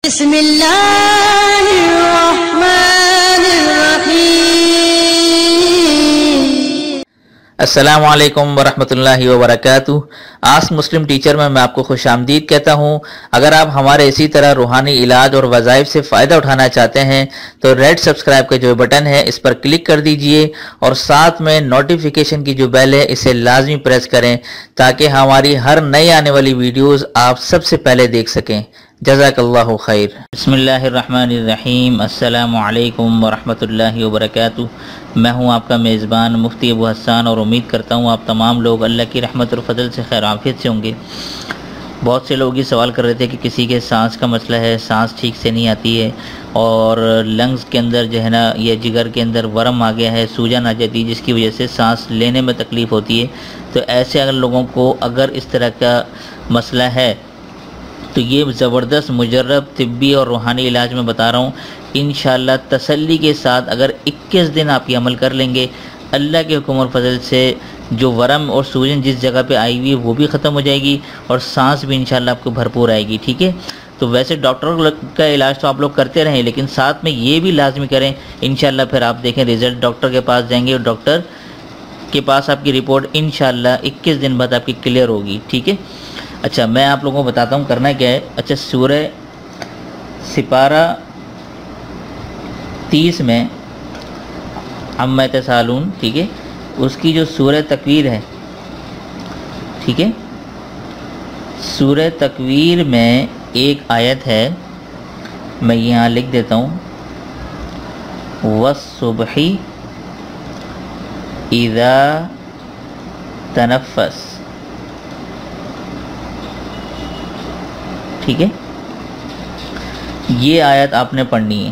بسم اللہ الرحمن الرحیم۔ السلام علیکم ورحمۃ اللہ وبرکاتہ۔ آسک مسلم ٹیچر میں آپ کو خوش آمدید کہتا ہوں۔ اگر آپ ہمارے اسی طرح روحانی علاج اور وظائف سے فائدہ اٹھانا چاہتے ہیں تو ریڈ سبسکرائب کا جو بٹن ہے اس پر کلک کر دیجئے اور ساتھ میں نوٹیفیکیشن کی جو بیل ہے اسے لازمی پریس کریں تاکہ ہماری ہر نئی آنے والی ویڈیوز آپ سب سے پہلے دیکھ سکیں۔ جزاک اللہ خیر۔ بسم اللہ الرحمن الرحیم۔ السلام علیکم ورحمۃ اللہ وبرکاتہ۔ میں ہوں آپ کا میزبان مفتی ابو حسان اور امید کرتا ہوں آپ تمام لوگ اللہ کی رحمت اور فضل سے خیر عافیت سے ہوں گے۔ بہت سے لوگ یہ سوال کر رہے تھے کہ کسی کے سانس کا مسئلہ ہے، سانس ٹھیک سے نہیں آتی ہے اور لنگز کے اندر جو ہے نا یہ جگر کے اندر ورم آ گیا ہے، سوجن آ جاتی ہے جس کی وجہ سے سانس لینے میں تکلیف ہوتی ہے۔ تو ایسے اگر لوگوں کو اگر اس طرح کا مسئلہ ہے تو یہ زبردست مجرب طبی اور روحانی علاج میں بتا رہا ہوں۔ انشاءاللہ تسلی کے ساتھ اگر 21 دن آپ یہ عمل کر لیں گے، اللہ کے حکم اور فضل سے جو ورم اور سوجن جس جگہ پہ آئی ہوئی ہے وہ بھی ختم ہو جائے گی اور سانس بھی انشاءاللہ آپ کو بھرپور آئے گی، ٹھیک ہے؟ تو ویسے ڈاکٹر کا علاج تو آپ لوگ کرتے رہیں لیکن ساتھ میں یہ بھی لازمی کریں، انشاءاللہ پھر آپ دیکھیں رزلٹ۔ ڈاکٹر کے پاس جائیں گے اور ڈاکٹر کے پاس آپ کی رپورٹ انشاءاللہ 21 دن بعد آپ کی کلیئر ہوگی، ٹھیک ہے؟ اچھا میں آپ لوگوں کو بتاتا ہوں کرنا کیا ہے۔ اچھا سورہ سپارہ 30 میں عما یتساءلون، ٹھیک ہے، اس کی جو سورہ تکویر ہے، ٹھیک ہے، سورہ تکویر میں ایک آیت ہے، میں یہاں لکھ دیتا ہوں، والصبح اذا تنفس، ٹھیک ہے، یہ آیت آپ نے پڑھنی ہے۔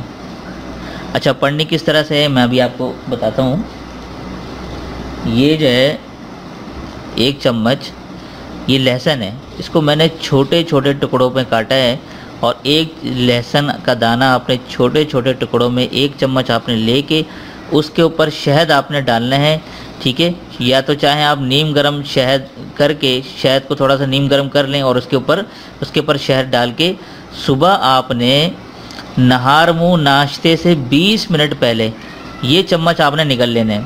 اچھا پڑھنی کس طرح سے ہے میں ابھی آپ کو بتاتا ہوں۔ یہ جو ہے 1 چمچ یہ لہسن ہے، اس کو میں نے چھوٹے چھوٹے ٹکڑوں میں کاٹا ہے اور ایک لہسن کا دانہ آپ نے چھوٹے چھوٹے ٹکڑوں میں 1 چمچ آپ نے لے کے اس کے اوپر شہد آپ نے ڈالنا ہے، ٹھیک ہے؟ یا تو چاہیں آپ نیم گرم شہد کر کے شہد کو تھوڑا سا نیم گرم کر لیں اور اس کے اوپر شہد ڈال کے صبح آپ نے نہار منہ ناشتے سے 20 منٹ پہلے یہ چمچ آپ نے نگل لینا ہے۔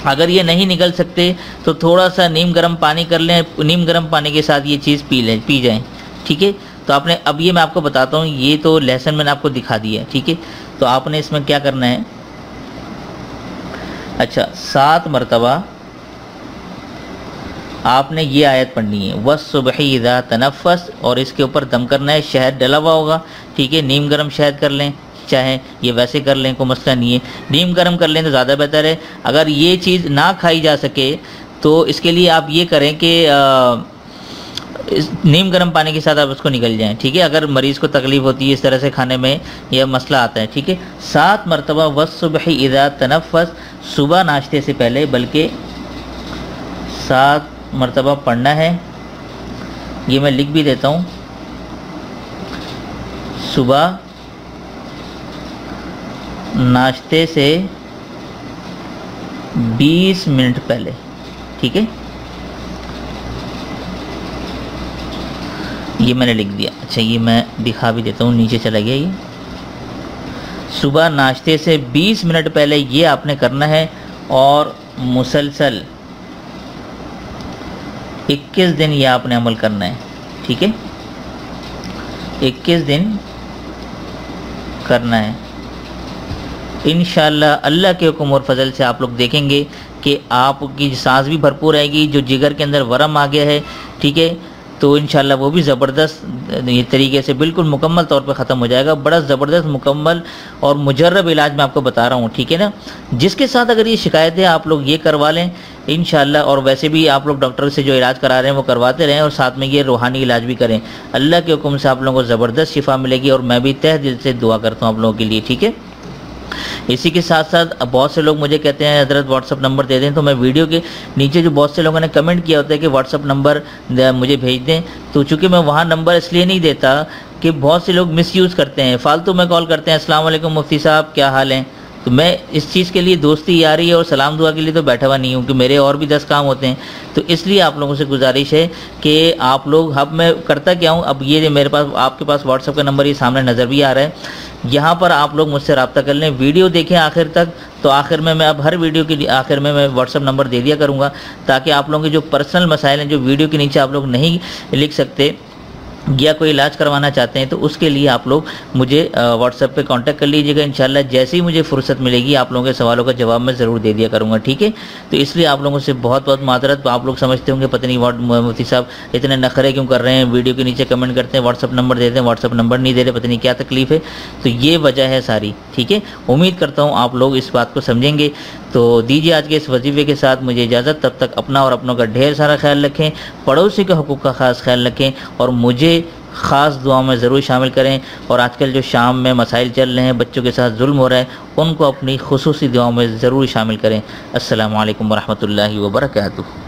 اگر یہ نہیں نگل سکتے تو تھوڑا سا نیم گرم پانی کر لیں، نیم گرم پانی کے ساتھ یہ چیز پی جائیں، ٹھیک ہے؟ تو آپ نے اب یہ میں آپ کو بتاتا ہوں، یہ تو لیسن میں نے آپ کو دکھا دیا ہے، ٹھیک ہے؟ تو آپ نے اس میں کیا کرنا ہے، اچھا 7 مرتبہ آپ نے یہ آیت پڑھنی ہے، والصبح اذا تنفس، اور اس کے اوپر دم کرنا ہے، شہد ڈلا ہوا ہوگا، ٹھیک ہے؟ نیم گرم شہد کر لیں، چاہیں یہ ویسے کر لیں، کوئی مسئلہ نہیں ہے، نیم گرم کر لیں تو زیادہ بہتر ہے۔ اگر یہ چیز نہ کھائی جا سکے تو اس کے لیے آپ یہ کریں کہ نیم گرم پانی کے ساتھ آپ اس کو نگل جائیں، ٹھیک ہے؟ اگر مریض کو تکلیف ہوتی ہے اس طرح سے کھانے میں یہ مسئلہ آتا ہے، ٹھیک ہے؟ 7 مرتبہ والصبح اذا تنفس، صبح ناشتے سے پہلے، بلکہ 7 مرتبہ پڑھنا ہے۔ یہ میں لکھ بھی دیتا ہوں، صبح ناشتے سے 20 منٹ پہلے، ٹھیک ہے؟ یہ میں نے لکھ دیا۔ اچھا یہ میں دکھا بھی دیتا ہوں، نیچے چلا گیا یہ، صبح ناشتے سے 20 منٹ پہلے یہ آپ نے کرنا ہے اور مسلسل 21 دن یہ آپ نے عمل کرنا ہے، ٹھیک ہے؟ 21 دن کرنا ہے انشاءاللہ۔ اللہ کے حکم اور فضل سے آپ لوگ دیکھیں گے کہ آپ کی سانس بھی بھرپور آئے گی، جو جگر کے اندر ورم آ گیا ہے، ٹھیک ہے، تو انشاءاللہ وہ بھی زبردست یہ طریقے سے بالکل مکمل طور پہ ختم ہو جائے گا۔ بڑا زبردست مکمل اور مجرب علاج میں آپ کو بتا رہا ہوں، ٹھیک ہے نا؟ جس کے ساتھ اگر یہ شکایت ہے آپ لوگ یہ کروا لیں انشاءاللہ، اور ویسے بھی آپ لوگ ڈاکٹر سے جو علاج کرا رہے ہیں وہ کرواتے رہیں اور ساتھ میں یہ روحانی علاج بھی کریں۔ اللہ کے حکم سے آپ لوگوں کو زبردست شفا ملے گی اور میں بھی تہ دل سے دعا کرتا ہوں آپ لوگوں کے لیے، ٹھیک ہے؟ اسی کے ساتھ ساتھ بہت سے لوگ مجھے کہتے ہیں حضرت واٹس اپ نمبر دے دیں، تو میں ویڈیو کے نیچے جو بہت سے لوگوں نے کمنٹ کیا ہوتا ہے کہ واٹس اپ نمبر مجھے بھیج دیں، تو چونکہ میں وہاں نمبر اس لیے نہیں دیتا کہ بہت سے لوگ مس یوز کرتے ہیں، فالتو میں کال کرتے ہیں، السلام علیکم مفتی صاحب کیا حال ہیں، تو میں اس چیز کے لیے دوستی یاری اور سلام دعا کے لیے تو بیٹھا ہوا نہیں ہوں کہ میرے اور بھی 10 کام ہوتے ہیں. تو اس لیے آپ لوگوں سے گزارش ہے کہ آپ لوگ، اب میں کرتا کیا ہوں، اب یہ میرے پاس آپ کے پاس واٹس ایپ کا نمبر یہ سامنے نظر بھی آ رہا ہے، یہاں پر آپ لوگ مجھ سے رابطہ کر لیں، ویڈیو دیکھیں آخر تک. تو آخر میں اب ہر ویڈیو کے آخر میں واٹس ایپ نمبر دے دیا کروں گا، تاکہ آپ لوگوں کے جو پرسنل مسائل ہیں جو ویڈیو کے نیچے آپ لوگ نہیں لکھ سکتے یا کوئی علاج کروانا چاہتے ہیں، تو اس کے لیے آپ لوگ مجھے واٹس ایپ پہ کانٹیکٹ کر لیجیے گا. انشاءاللہ جیسے ہی مجھے فرصت ملے گی آپ لوگوں کے سوالوں کا جواب میں ضرور دے دیا کروں گا، ٹھیک ہے. تو اس لیے آپ لوگوں سے بہت بہت معذرت. آپ لوگ سمجھتے ہوں گے پتہ نہیں مفتی صاحب اتنے نخرے کیوں کر رہے ہیں، ویڈیو کے نیچے کمنٹ کرتے ہیں، واٹس ایپ نمبر دیتے ہیں، واٹس ایپ نمبر نہیں دے رہے، پتہ نہیں کیا تکلیف ہے. تو یہ وجہ ہے ساری، ٹھیک ہے. امید کرتا ہوں آپ لوگ اس بات کو سمجھیں گے. تو دیجیے آج کے اس وظیفے کے ساتھ مجھے اجازت. تب تک اپنا اور اپنوں کا ڈھیر سارا خیال رکھیں، پڑوسی کے حقوق کا خاص خیال رکھیں، اور مجھے خاص دعاؤں میں ضرور شامل کریں. اور آج کل جو شام میں مسائل چل رہے ہیں، بچوں کے ساتھ ظلم ہو رہا ہے، ان کو اپنی خصوصی دعاؤں میں ضرور شامل کریں. السلام علیکم ورحمۃ اللہ وبرکاتہ.